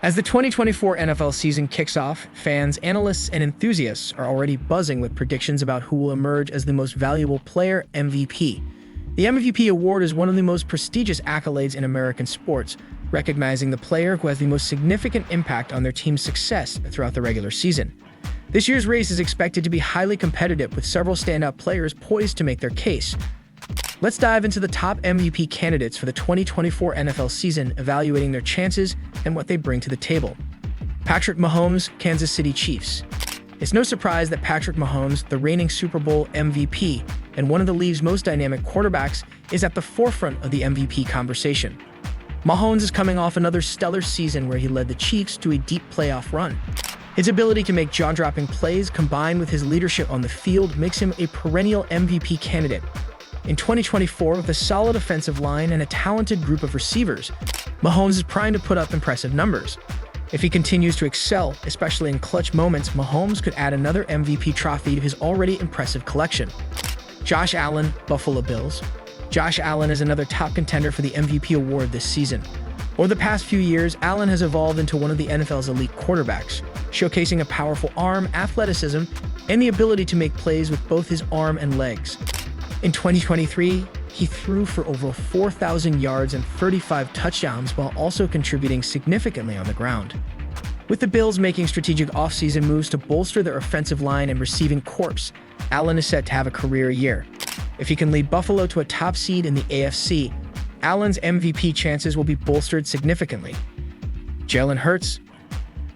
As the 2024 NFL season kicks off, fans, analysts, and enthusiasts are already buzzing with predictions about who will emerge as the most valuable player, MVP. The MVP award is one of the most prestigious accolades in American sports, recognizing the player who has the most significant impact on their team's success throughout the regular season. This year's race is expected to be highly competitive, with several standout players poised to make their case. Let's dive into the top MVP candidates for the 2024 NFL season, evaluating their chances and what they bring to the table. Patrick Mahomes, Kansas City Chiefs. It's no surprise that Patrick Mahomes, the reigning Super Bowl MVP and one of the league's most dynamic quarterbacks, is at the forefront of the MVP conversation. Mahomes is coming off another stellar season where he led the Chiefs to a deep playoff run. His ability to make jaw-dropping plays, combined with his leadership on the field, makes him a perennial MVP candidate. In 2024, with a solid offensive line and a talented group of receivers, Mahomes is primed to put up impressive numbers. If he continues to excel, especially in clutch moments, Mahomes could add another MVP trophy to his already impressive collection. Josh Allen, Buffalo Bills. Josh Allen is another top contender for the MVP award this season. Over the past few years, Allen has evolved into one of the NFL's elite quarterbacks, showcasing a powerful arm, athleticism, and the ability to make plays with both his arm and legs. In 2023, he threw for over 4,000 yards and 35 touchdowns while also contributing significantly on the ground. With the Bills making strategic offseason moves to bolster their offensive line and receiving corps, Allen is set to have a career year. If he can lead Buffalo to a top seed in the AFC, Allen's MVP chances will be bolstered significantly. Jalen Hurts,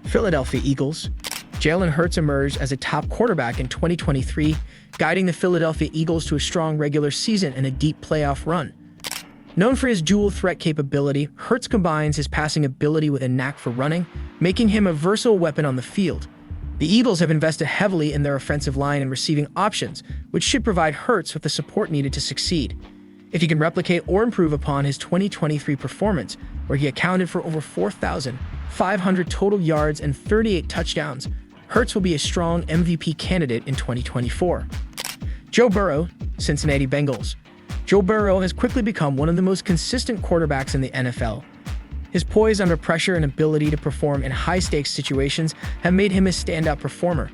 Philadelphia Eagles. Jalen Hurts emerged as a top quarterback in 2023, guiding the Philadelphia Eagles to a strong regular season and a deep playoff run. Known for his dual threat capability, Hurts combines his passing ability with a knack for running, making him a versatile weapon on the field. The Eagles have invested heavily in their offensive line and receiving options, which should provide Hurts with the support needed to succeed. If he can replicate or improve upon his 2023 performance, where he accounted for over 4,500 total yards and 38 touchdowns, Hurts will be a strong MVP candidate in 2024. Joe Burrow, Cincinnati Bengals. Joe Burrow has quickly become one of the most consistent quarterbacks in the NFL. His poise under pressure and ability to perform in high-stakes situations have made him a standout performer.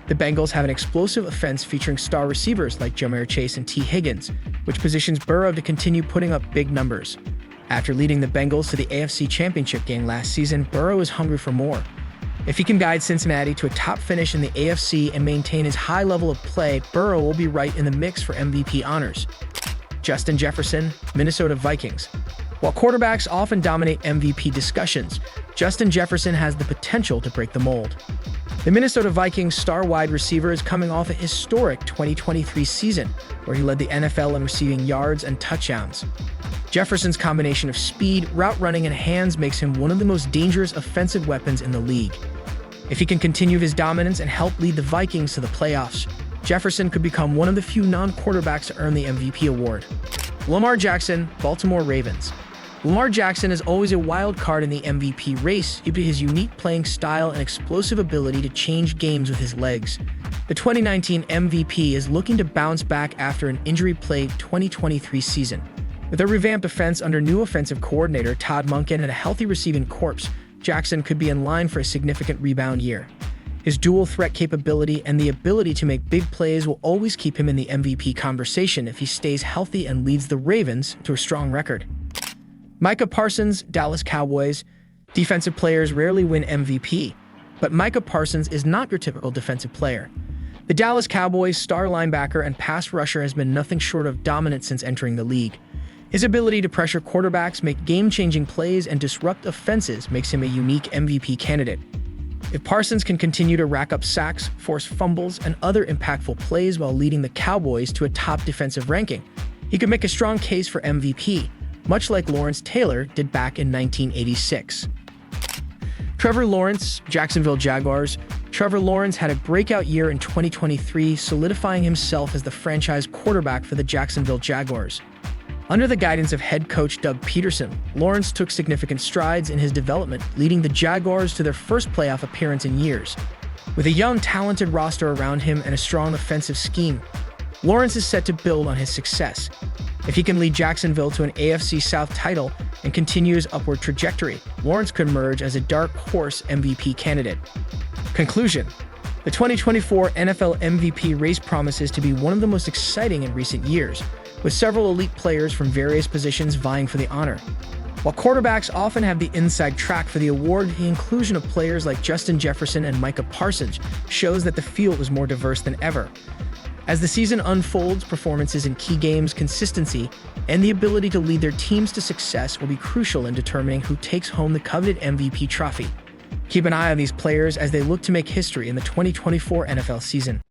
The Bengals have an explosive offense featuring star receivers like Ja'Marr Chase and T. Higgins, which positions Burrow to continue putting up big numbers. After leading the Bengals to the AFC Championship game last season, Burrow is hungry for more. If he can guide Cincinnati to a top finish in the AFC and maintain his high level of play, Burrow will be right in the mix for MVP honors. Justin Jefferson, Minnesota Vikings. While quarterbacks often dominate MVP discussions, Justin Jefferson has the potential to break the mold. The Minnesota Vikings star wide receiver is coming off a historic 2023 season, where he led the NFL in receiving yards and touchdowns. Jefferson's combination of speed, route running, and hands makes him one of the most dangerous offensive weapons in the league. If he can continue his dominance and help lead the Vikings to the playoffs, Jefferson could become one of the few non-quarterbacks to earn the MVP award. Lamar Jackson, Baltimore Ravens. Lamar Jackson is always a wild card in the MVP race due to his unique playing style and explosive ability to change games with his legs. The 2019 MVP is looking to bounce back after an injury-plagued 2023 season. With a revamped offense under new offensive coordinator Todd Monken and a healthy receiving corps, Jackson could be in line for a significant rebound year. His dual threat capability and the ability to make big plays will always keep him in the MVP conversation if he stays healthy and leads the Ravens to a strong record. Micah Parsons, Dallas Cowboys. Defensive players rarely win MVP, but Micah Parsons is not your typical defensive player. The Dallas Cowboys star linebacker and pass rusher has been nothing short of dominant since entering the league. His ability to pressure quarterbacks, make game-changing plays, and disrupt offenses makes him a unique MVP candidate. If Parsons can continue to rack up sacks, force fumbles, and other impactful plays while leading the Cowboys to a top defensive ranking, he could make a strong case for MVP, much like Lawrence Taylor did back in 1986. Trevor Lawrence, Jacksonville Jaguars. Trevor Lawrence had a breakout year in 2023, solidifying himself as the franchise quarterback for the Jacksonville Jaguars. Under the guidance of head coach Doug Peterson, Lawrence took significant strides in his development, leading the Jaguars to their first playoff appearance in years. With a young, talented roster around him and a strong offensive scheme, Lawrence is set to build on his success. If he can lead Jacksonville to an AFC South title and continue his upward trajectory, Lawrence could emerge as a dark horse MVP candidate. Conclusion: the 2024 NFL MVP race promises to be one of the most exciting in recent years, with several elite players from various positions vying for the honor. While quarterbacks often have the inside track for the award, the inclusion of players like Justin Jefferson and Micah Parsons shows that the field is more diverse than ever. As the season unfolds, performances in key games, consistency, and the ability to lead their teams to success will be crucial in determining who takes home the coveted MVP trophy. Keep an eye on these players as they look to make history in the 2024 NFL season.